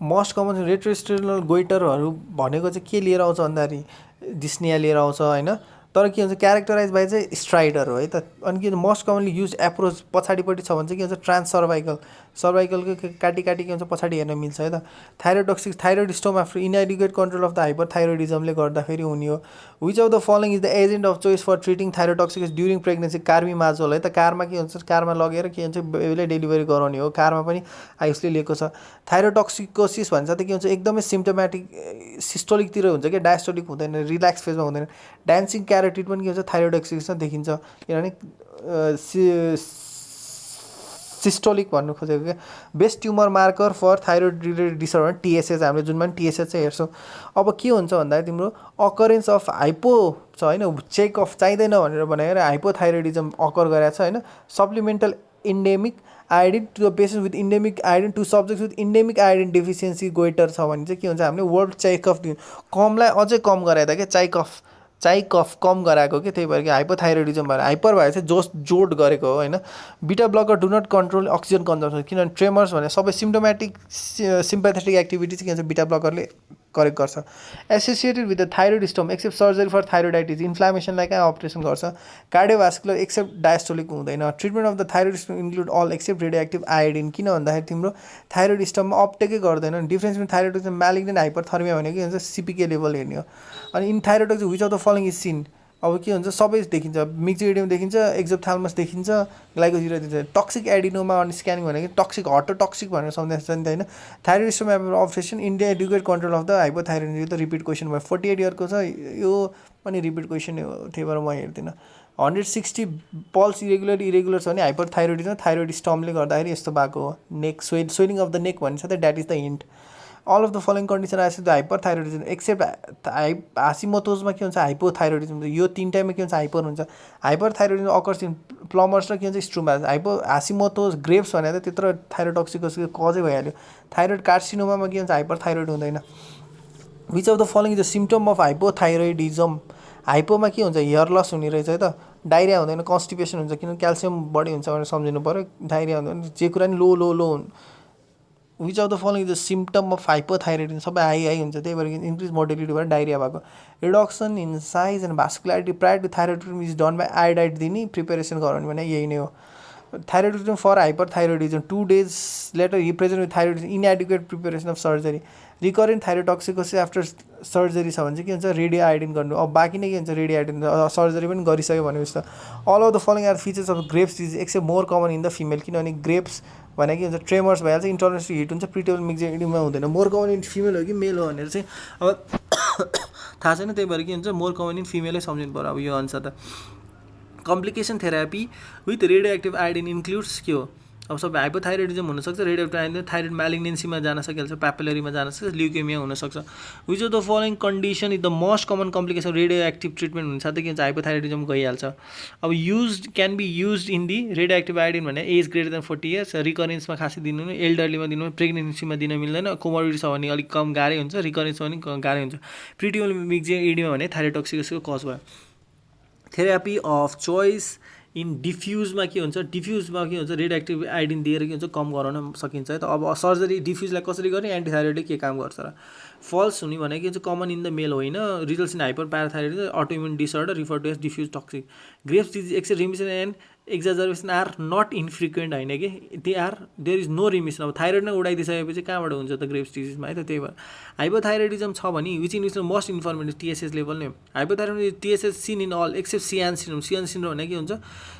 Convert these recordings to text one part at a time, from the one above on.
Most common रेट्रोस्टेरनल गोइटरहरू भनेको चाहिँ के लिएर आउँछ भन्दाखेरि डिस्निया लिएर आउँछ होइन। तर के हुन्छ क्यारेक्टराइज बाई चाहिँ स्ट्राइडर हो है त। अनि के भन्छ मोस्ट कमनली युज एप्रोच पछाडिपट्टि छ भने चाहिँ के हुन्छ ट्रान्स सर्भाइकलको काटी के हुन्छ पछाडि हेर्न मिल्छ है त। Thyrotoxic thyroid after inadequate control of the हाइपरथाइरोइडिजमले गर्दाखेरि हुने हो। Which of the following is the agent of choice for treating thyrotoxic during pregnancy carbimazole है त। कारमा के हुन्छ कारमा लगेर के हुन्छ बेबीलाई डेलिभरी गराउने हो। कारमा पनि आयुषले लिएको छ। थाइरोटोक्सिकोसिस भन्छ त के हुन्छ एकदमै सिम्टोमेटिक सिस्टोलिकतिर हुन्छ कि डायस्टोलिक हुँदैन, रिल्याक्स फेजमा हुँदैन। डान्सिङ क्यारोटिड पनि के हुन्छ थाइरोटोक्सिकोसिसमा देखिन्छ किनभने सिस्टोलिक भन्नु खोजेको क्या। Best tumour marker for thyroid related disorder TSH हामीले जुनमा पनि टिएसएच चाहिँ हेर्छौँ। अब के हुन्छ भन्दाखेरि तिम्रो अकरेन्स अफ हाइपो छ होइन, चेक अफ चाहिँदैन भनेर भनेर हाइपोथाइरोइडिजम अकर गरेको छ होइन। Supplemental endemic iodine to the patient with endemic iodine to subject with endemic iodine deficiency goitre छ भने चाहिँ के हुन्छ हामीले वर्ल्ड चाइकफ दिनु कमलाई अझै कम गराइदियो क्या। चाइकफ कम गराएको कि त्यही भएर कि हाइपोथाइरोइडिजम भएर हाइपर भएर चाहिँ जोड गरेको हो होइन। Beta blocker do not control oxygen consumption किनभने ट्रेमर्स भने सबै सिम्टोमेटिक सिम्पेथेटिक एक्टिभिटी चाहिँ के हुन्छ बिटा ब्लकरले करेक्ट गर्छ। Associated with the thyroid storm except surgery for thyroiditis इन्फ्लामेसनलाई कहाँ अपरेसन गर्छ। कार्डियोभास्कुलर एक्सेप्ट डायस्टोलिक हुँदैन। Treatment of the thyroid storm include all except radioactive iodine किन भन्दाखेरि तिम्रो थाइरोइड स्टोममा अपटेकै गर्दैन। Difference between thyroid malignant hyperthermia भनेको के हुन्छ सिपिके लेभल हेर्ने हो। अनि in thyroid which of the following is seen अब के हुन्छ सबै देखिन्छ। मिक्सोइडियम देखिन्छ, एक्जोप्थाल्मस देखिन्छ, ग्लाइकोजिरा देखिन्छ। टक्सिक एडिनोमा अनि स्क्यानिङ भनेको टक्सिक हटोटक्सिक भनेर सम्झाइन्छ नि त होइन। Thyroid storm obsession India educate control of the hypothyroid यो त रिपिट क्वेसन भयो। 48 इयरको छ यो पनि रिपिट क्वेसन हो त्यही भएर म हेर्दिनँ। 160 पल्स इरेगुलर छ भने हाइपरथाइरोइडिजम थाइरोइड स्टमले गर्दाखेरि यस्तो भएको हो। Neck swelling of the neck भन्छ त that is the hint. All of the following condition आएपछि द हाइपरथाइरोइडिजम एक्सेप्ट हासिमोटोजमा के हुन्छ हाइपोथाइरोइडिजम यो तिनटैमा के हुन्छ हाइपर हुन्छ। हाइपरथाइरोइडिजम अकर्स इन प्लमर्स र के हुन्छ स्ट्रुमास। हासिमोटोज ग्रेप्स भनेर त्यत्रो थाइरोटोक्सिकोसिस कजै भइहाल्यो। थाइरोइड कार्सिनोमामा के हुन्छ हाइपरथाइरोइड हुँदैन। Which of the following is the symptom of hypothyroidism हाइपोमा के हुन्छ हेयर लस हुने रहेछ है त। डाइरिया हुँदैन, कन्स्टिपेसन हुन्छ किनभने क्याल्सियम बढी हुन्छ भनेर सम्झिनु पऱ्यो। डाइरिया हुँदैन जे कुरा नि low which of the following is the symptom of hypothyroidism सबै हाई हुन्छ त्यही भएर इन्क्रिज मोर्टेलिटी भएर डाइरिया भएको। Reduction in size and vascularity prior to thyroid is done by iodide दिने प्रिपेरेसन गराउने भने यही नै हो। Thyroidism for hyperthyroidism 2 days later represent with thyroid inadequate preparation of surgery. Recurrent thyrotoxicosis after surgery छ भने चाहिँ के हुन्छ रेडियो आयोडिन गर्नु। अब बाँकी नै के हुन्छ रेडियो आयोडिन सर्जरी पनि गरिसक्यो भनेपछि त। All of the following are features of Graves disease except more common in the female किनभने ग्रेप्स भने के हुन्छ ट्रेमर्स भइहाल्छ, इन्टरनेस हिट हुन्छ, प्रिटेबल मिक्सोइडियममा हुँदैन। मोर कमन इन फिमेल हो कि मेल हो भनेर चाहिँ अब थाहा छैन त्यही भएर के हुन्छ मोर कमन इन फिमेलै सम्झिनु पऱ्यो अब यो अनुसार त। Complication therapy with radioactive iodine includes के हो अब सबै हाइपोथाइरोइडिजम हुनसक्छ, रेडियोएक्टिभ आयोडिन थाइरोइड म्यालिग्नेन्सीमा जान सकिहाल्छ, प्यापिलरीमा जान सक्छ, ल्युकेमिया हुनसक्छ। Which of the following condition is the most common complication radioactive treatment हुन्छ त के हुन्छ हाइपोथाइरोइडिजम गइहाल्छ। अब can be use in the radioactive iodine भने एज ग्रेटर देन 40 years, रिकरेन्समा खासै दिनु एल्डरलीमा दिनु, प्रेग्नेन्सीमा दिन मिल्दैन, कोमोर्बिडिटी छ भने अलिक कम गाह्रै हुन्छ, रिकरेन्स भने गाह्रै हुन्छ। प्रिटिबल मिक्सोइडियम भने थाइरोटोक्सिकोसिसको कज भयो। थेरापी अफ चोइस इन डिफ्युजमा के हुन्छ डिफ्युजमा के हुन्छ रेडियोएक्टिभ आयोडिन दिएर के हुन्छ कम गराउन सकिन्छ है त। अब सर्जरी डिफ्युजलाई कसरी गर्ने एन्टिथाइरोइडले के काम गर्छ र। फल्स हुने भनेको के हुन्छ कमन इन द मेल होइन। Results in hyper parathyroidism autoimmune disorder refer to as diffuse toxic. Graves disease except remission and exacerbation are not infrequent होइन कि देयर इज नो रिमिसन। अब थाइरोइड नै उडाइदिइसकेपछि कहाँबाट हुन्छ त ग्रेप्स डिजिजमा है त। त्यही भएर हाइपोथाइरोइडिजम छ भने which in which most informative TSH level नै हो। Hypothyroid TSH seen in all except Sheehan syndrome. Sheehan syndrome भने के हुन्छ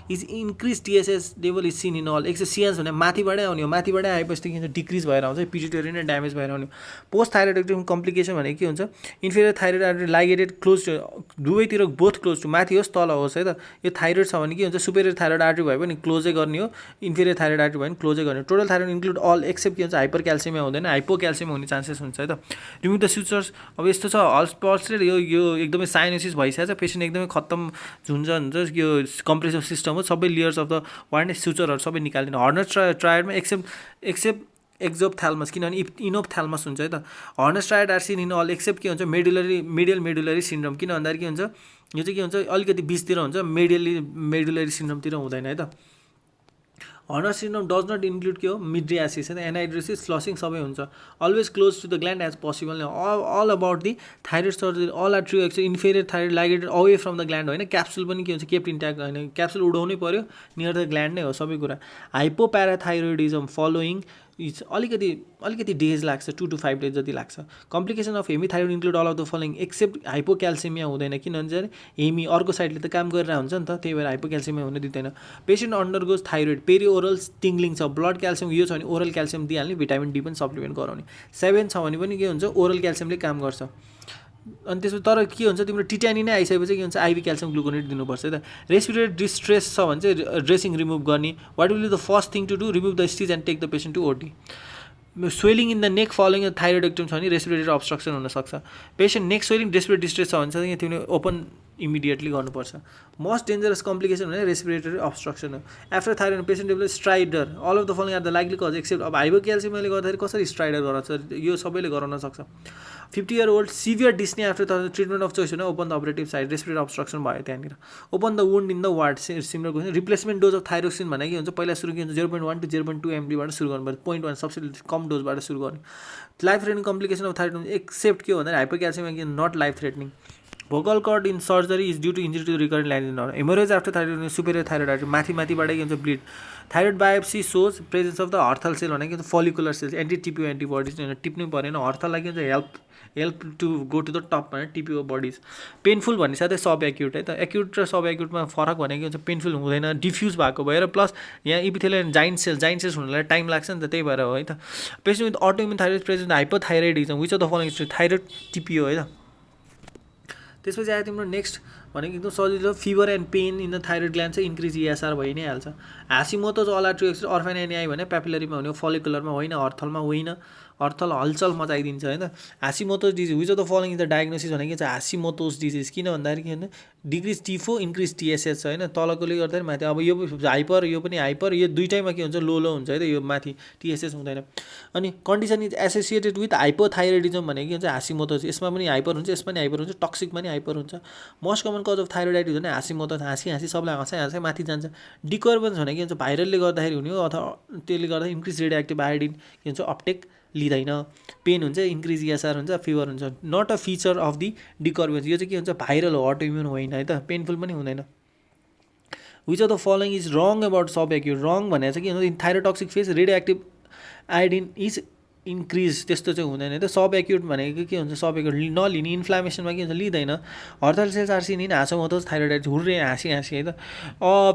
is increase TSH level is seen in all except Sheehan's भने माथिबाटै आउने हो, माथिबाटै आएपछि के हुन्छ डिक्रिज भएर आउँछ, पिट्युटरी नै ड्यामेज भएर आउने। पोस्ट थाइरोइडेक्टिभ कम्प्लिकेसन भनेको के हुन्छ inferior thyroid artery ligated close to दुवैतिर बोथ क्लोज टु माथि होस् तल होस् है त। यो थाइरोइड छ भने के हुन्छ सुपेरियर थाइरोइड आर्टरी भयो भने क्लोजै गर्ने हो, इन्फेरियर थाइरोइड आर्टरी भयो भने क्लोजै गर्ने हो। Total thyroid include all except के हुन्छ हाइपर क्याल्सियमिया हुँदैन, हाइपोक्याल्सियमिया हुने चान्सेस हुन्छ है त। रिमुभ द सुचर्स अब यस्तो छ हल्स पल्सले यो एकदमै साइनोसिस भइसकेको छ, पेसेन्ट एकदमै खत्तम हुन्छ यो कम्प्रेसिभ सिस्टम हो, सबै लेयर्स अफ द वार्ड सुचरहरू सबै निकालिदिनु। हर्नर ट्रायडमा एक्सेप्ट एक्जोप्थाल्मस किनभने इनोप्थाल्मस हुन्छ है त। Horner triad are seen in all except के हुन्छ मिडियल मेडुलरी सिन्ड्रोम किन भन्दाखेरि के हुन्छ यो चाहिँ के हुन्छ अलिकति बिचतिर हुन्छ, मेडुलरी सिन्ड्रोमतिर हुँदैन है त। Horner syndrome does not include के हो मिड्रियासिस होइन एनहाइड्रोसिस फ्लसिङ सबै हुन्छ always close to the gland as possible all about the thyroid surgery all are true actually inferior thyroid ligated away from the gland होइन capsule पनि के हुन्छ kept intact होइन क्याप्सुल उडाउनै पऱ्यो नियर द ग्ल्यान्ड नै हो सबै कुरा हाइपोप्याराथाइरोइडिजम फलोइङ इज अलिकति डेज लाग्छ 2 to 5 days जति लाग्छ complication of hemi thyroid include all of the following except hypocalcaemia हुँदैन किनभने चाहिँ हेमी अर्को साइडले त काम गरेर हुन्छ नि त त्यही भएर हाइपोक्याल्सिमिया हुन दिँदैन पेसेन्ट अन्डरगोज थाइरोइड पेरि ओरल टिङ्लिङ छ ब्लड क्याल्सियम यो छ भने ओरल क्याल्सियम दिइहाल्ने भिटामिन डी पनि सप्लिमेन्ट गराउने 7 छ भने पनि के हुन्छ ओरल क्याल्सियमले काम गर्छ अनि त्यसपछि तर के हुन्छ तिम्रो टिट्यानी नै आइसकेपछि के हुन्छ आइभी क्याल्सियम ग्लुकोनेट दिनुपर्छ है त रेस्पिरेटरी डिस्ट्रेस छ भने चाहिँ ड्रेसिङ रिमुभ गर्ने what will be the first thing to do remove the stitch and take the patient to OT swelling in the neck following thyroidectomy छ भने रेस्पिरेटरी अब्स्ट्रक्सन हुनसक्छ patient neck swelling respiratory distress छ भने चाहिँ तिमीले open immediately गर्नुपर्छ most dangerous complication भने respiratory obstruction हो after thyroid patient develop stridor all of the following are the likely cause except अब हाइपोक्याल्सियमले गर्दाखेरि कसरी स्ट्राइडर गराउँछ यो सबैले गराउन सक्छ 50 year old severe dyspnoea after the treatment of choice होइन open the operative side respiratory obstruction भयो त्यहाँनिर open the wound in the ward similar question replacement dose of thyroxine भने के हुन्छ पहिला सुरु के हुन्छ 0.1 to 0.2 mgबाट सुरु गर्नुपर्छ 0.1 सबसे कम डोजबाट सुरु गर्ने life threatening complication of thyroid except के हो भन्दाखेरि hypocalcaemia not life threatening vocal cord in surgery is due to injury to recurrent line haemorrhage after thyroid superior thyroid artery माथिबाटै के हुन्छ bleed thyroid biopsy shows presence of the Hurthle cell भनेको के हुन्छ follicular cells anti TPO antibodies टिप्नै परेन हर्थललाई के हुन्छ help to go to the top भनेर टिपिओ बडिज पेनफुल भन्ने साथै सब एक्युट है त एक्युट र सब एक्युटमा फरक भनेको हुन्छ पेनफुल हुँदैन डिफ्युज भएको भएर प्लस यहाँ इपिथेलियल जाइन्ट सेल्स हुनलाई टाइम लाग्छ नि त त्यही भएर हो है त patient with autoimmune thyroid present hypothyroidism which of the following thyroid TPO है त त्यसपछि आयो तिम्रो नेक्स्ट भनेको एकदम सजिलो fever and pain in the thyroid gland चाहिँ इन्क्रिज इएसआर भइ नै हाल्छ हासिमोटोज अलाट्रियोक्स अर्फेनाइनिआई भने प्यापिलरीमा हुने फलिकुलरमा होइन हर्थलमा होइन हर्थल हलचल मचाइदिन्छ होइन Hashimoto's disease which of the following the diagnosis भनेको चाहिँ हासिमोटोज डिजिज किन भन्दाखेरि के भन्दा डिक्रिज टिफो इन्क्रिज टिएसएच होइन तलकोले गर्दाखेरि माथि अब यो हाइपर यो पनि हाइपर यो दुइटैमा के हुन्छ लो हुन्छ है त यो माथि टिएसएच हुँदैन अनि condition is associated with hypothyroidism भनेको के हुन्छ हासिमोटोज यसमा पनि हाइपर हुन्छ यसमा पनि हाइपर हुन्छ टक्सिक पनि हाइपर हुन्छ मोस्ट कमन कज अफ थाइरोइडाइटिस भने हासिमोटोज हाँसी सबलाई हाँसै माथि जान्छ डिकर्बेन्स भने के हुन्छ भाइरलले गर्दाखेरि हुने हो अथवा त्यसले गर्दा इन्क्रिज रेडियोएक्टिभ आयोडिन के हुन्छ अपटेक लिँदैन पेन हुन्छ इन्क्रिज इएसआर हुन्छ फिभर हुन्छ not a feature of the de Quervain's यो चाहिँ के हुन्छ भाइरल हो अटोइम्युन होइन है त पेनफुल पनि हुँदैन which of the following is wrong about sub acute wrong भनेर चाहिँ के हुन्छ in thyrotoxic phase radioactive iodine is increase त्यस्तो चाहिँ हुँदैन है त सब एक्युट भनेको के हुन्छ सब एक्युट नलिने इन्फ्लामेसनमा के हुन्छ लिँदैन Hurthle cells are seen in Hashimoto's thyroiditis हुर्रे हाँसी है त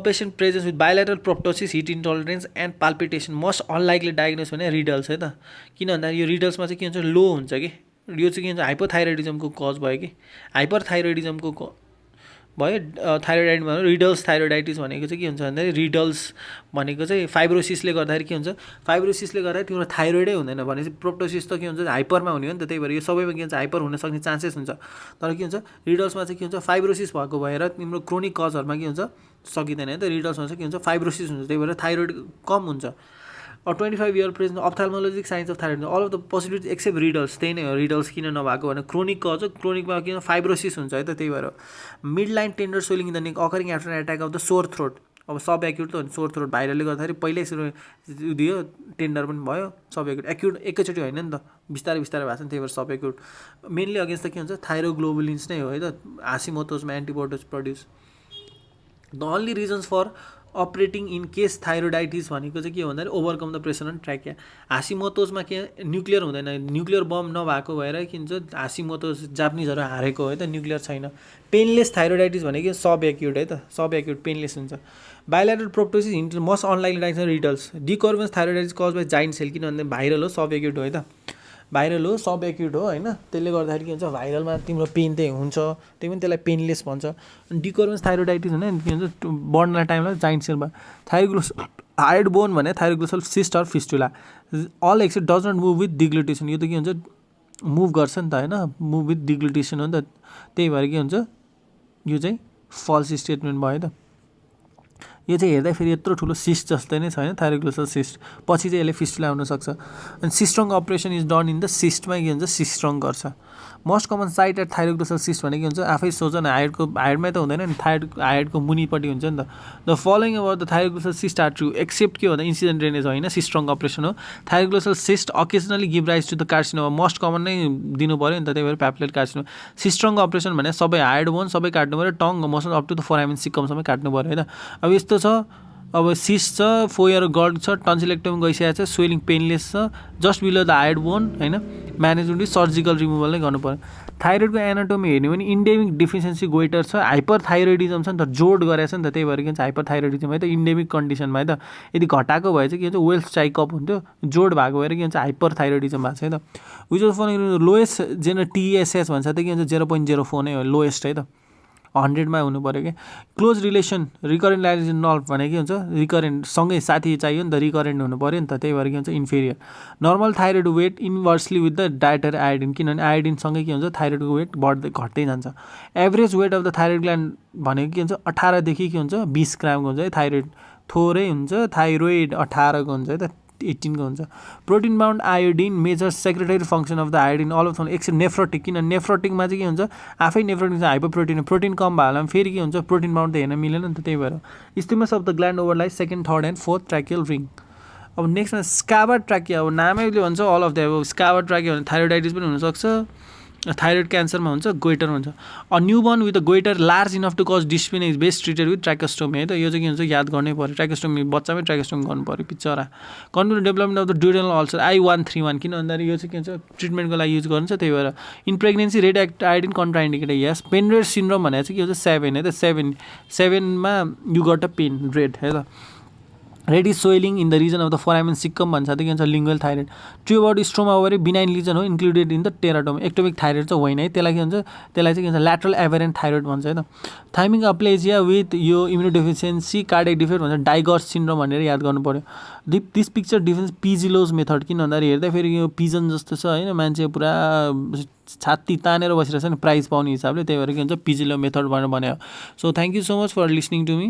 patient presents with bilateral proptosis heat intolerance and palpitation most unlikely diagnosis भने रिडल्स है त किन भन्दा यो रिडल्समा चाहिँ के हुन्छ लो हुन्छ कि यो चाहिँ के हुन्छ हाइपोथाइरोइडिजमको कज भयो कि हाइपरथाइरोइडिजमको भयो थाइरोइडाइडमा रिडल्स थाइरोइडाइटिस भनेको चाहिँ के हुन्छ भन्दाखेरि रिडल्स भनेको चाहिँ फाइब्रोसिसले गर्दाखेरि के हुन्छ फाइब्रोसिसले गर्दाखेरि तिम्रो थाइरोइडै हुँदैन भनेपछि प्रोप्टोसिस त के हुन्छ हाइपरमा हुने हो नि त त्यही भएर यो सबैमा के हुन्छ हाइपर हुन सक्ने चान्सेस हुन्छ तर के हुन्छ रिडल्समा चाहिँ के हुन्छ फाइब्रोसिस भएको भएर तिम्रो क्रोनिक कजहरूमा के हुन्छ सकिँदैन है त रिडल्समा चाहिँ के हुन्छ फाइब्रोसिस हुन्छ त्यही भएर थाइरोइड कम हुन्छ 25 year present ophthalmologic signs of thyroid all of the possibility except Riedel's त्यही नै हो रिडल्स किन नभएको भने क्रोनिक कज हो क्रोनिकमा किन फाइब्रोसिस हुन्छ है त त्यही भएर mid line tender swelling in the neck occurring after attack of the sore throat अब सब एक्युट त हो सोर थ्रोट भाइरलले गर्दाखेरि पहिल्यै सुरु दियो टेन्डर पनि भयो सब एक्युट एकैचोटि होइन नि त बिस्तारै भएको छ नि त्यही भएर सब एक्युट मेनली अगेन्स्ट त के हुन्छ थाइरोग्लोबुलिन्स नै हो है त हासिमोटोजमा antibodies produce the only reasons for operating in case thyroiditis भनेको चाहिँ के हो भन्दाखेरि overcome the pressure on trachea हासिमोटोजमा के न्युक्लियर हुँदैन न्युक्लियर बम नभएको भएर के हुन्छ हासिमोटोज जापानिजहरू हारेको है त न्युक्लियर छैन पेनलेस थाइरोइडाइटिस भनेको सब एक्युट है त सब एक्युट पेनलेस हुन्छ bilateral proptosis hint must unlikely diagnosis Riedel's de Quervain's thyroiditis caused by giant cell किनभने भाइरल हो सब एक्युट हो है त भाइरल हो सब एक्युट हो होइन त्यसले गर्दाखेरि के हुन्छ भाइरलमा तिम्रो पेन चाहिँ हुन्छ त्यही पनि त्यसलाई पेनलेस भन्छ अनि डिकर्बेन्स थाइरोइडाइटिस भने के हुन्छ बढ्न टाइममा जाइन्ट सेलमा थाइरोग्लोस हाइड बोन भने thyroglossal cyst or fistula all except does not move with deglutition यो त के हुन्छ मुभ गर्छ नि त होइन मुभ विथ डिग्लुटेसन हो नि त त्यही भएर के हुन्छ यो चाहिँ फल्स स्टेटमेन्ट भयो त यो चाहिँ हेर्दाखेरि यत्रो ठुलो सिस्ट जस्तै नै छैन थाइरोग्लोसल सिस्ट पछि चाहिँ यसले फिस्टुला हुनसक्छ अनि Sistrunk operation is done in the सिस्टमा के हुन्छ सिस्ट्रङ गर्छ most common site at thyroid cyst भने के हुन्छ आफै सोच न हाइडमै त हुँदैन नि हाइडको मुनिपट्टि हुन्छ नि त the following about the thyroid cyst are true except के भन्दा इन्सिडेन्ट ड्रेनेज होइन सिस्ट्रङ अपरेसन हो thyroid cyst occasionally give rise to the carcinoma most common नै दिनु पऱ्यो नि त त्यही भएर प्याप्युलर कार्सिनोमा सिस्ट्रङ अपरेसन भने सबै हाइड बोन सबै काट्नु पऱ्यो tongue motion up to the foramen सिक्कमसम्म काट्नु पऱ्यो होइन अब यस्तो छ अब सिस्ट छ फोयर गल्ड छ टन्सिलेक्टोमी गइसकेको छ स्वेलिङ पेनलेस छ just below the hide bone होइन म्यानेजमेन्ट सर्जिकल रिमुभल नै गर्नु पर्यो थाइरोइडको एनाटोमी हेर्ने भने इन्डेमिक डिफिसियन्सी गोइटर छ हाइपर थाइरोइडिजम छ नि त जोड गरेको छ नि त त्यही भएर के भन्छ हाइपर थाइरोइडिजम है त इन्डेमिक कन्डिसनमा है त यदि घटाएको भए चाहिँ के भन्छ वेल्थ चाइकअप हुन्थ्यो जोड भएको भएर के भन्छ हाइपर थाइरोइडिजम भएको छ है त which of lowest Jane TSS भन्छ त के भन्छ 0.04 नै हो लोएस्ट है त 100मा हुनु पऱ्यो कि क्लोज रिलेसन रिकरेन्ट लाइजेसन नल्भ भने के हुन्छ रिकरेन्ट सँगै साथी चाहियो नि त रिकरेन्ट हुनु पऱ्यो नि त त्यही भएर के हुन्छ inferior normal thyroid weight inversely with the dietary iodine किनभने आयोडिनसँगै के हुन्छ थाइरोइडको वेट बढ्दै घट्दै जान्छ average weight of the thyroid gland भनेको के हुन्छ 18 देखि के हुन्छ 20 ग्रामको हुन्छ है थाइरोइड थोरै हुन्छ थाइरोइड 18 को हुन्छ है त 18 को हुन्छ protein bound iodine major secretory function of the iodine all of except nephrotic किन नेफ्रोटिकमा चाहिँ के हुन्छ आफै नेफ्रोटिक चाहिँ हाइपोप्रोटिन प्रोटिन कम भयो भने फेरि के हुन्छ प्रोटिन बाउन्ड त हेर्न मिलेन नि त त्यही भएर स्टिमस अफ द ग्ल्यान्ड ओभरलाई second third and fourth tracheal ring अब नेक्स्टमा स्काबर ट्र्याकिया अब नामैले भन्छ अल अफ द अब स्काबर ट्र्याकिया भने थाइरोइडाइटिस पनि हुनसक्छ थाइरोइड क्यान्सरमा हुन्छ गोइटर हुन्छ a newborn with a goitre large enough to cause dyspnoea is best treated with tracheostomy है त यो चाहिँ के हुन्छ याद गर्नै पऱ्यो ट्राइकोस्टोमी बच्चामै ट्राइकोस्टोमी गर्नु पऱ्यो picture continue development of the duodenal ulcer I131 किन भन्दाखेरि यो चाहिँ के हुन्छ ट्रिटमेन्टको लागि युज गर्नुहुन्छ त्यही भएर in pregnancy red iodine contraindicated यस पेनरेड सिन्ड्रोम भनेको चाहिँ के हुन्छ 7 है त 7मा you got a Pendred है त red is swelling in the region of the foramen cecum भन्छ त के भन्छ lingual thyroid true about struma ovarii benign lesion हो included in the teratoma ectopic thyroid चाहिँ होइन है त्यसलाई के भन्छ त्यसलाई चाहिँ के भन्छ ल्याटरल एभरेन्ट थाइरोइड भन्छ है त थाइमिङ अप्लेजिया विथ यो इम्युनोडेफिसियन्सी कार्डियक डिफेक्ट भन्छ डाइगर्स सिन्ड्रोम भनेर याद गर्नु पऱ्यो दिस पिक्चर डिफरेन्स पिजिलोज मेथड किन भन्दाखेरि हेर्दाखेरि यो पिजन जस्तो छ होइन मान्छे पुरा छाती तानेर बसिरहेको छ नि प्राइज पाउने हिसाबले त्यही भएर के भन्छ पिजिलो मेथड भनेर भन्यो so thank you so much for listening to me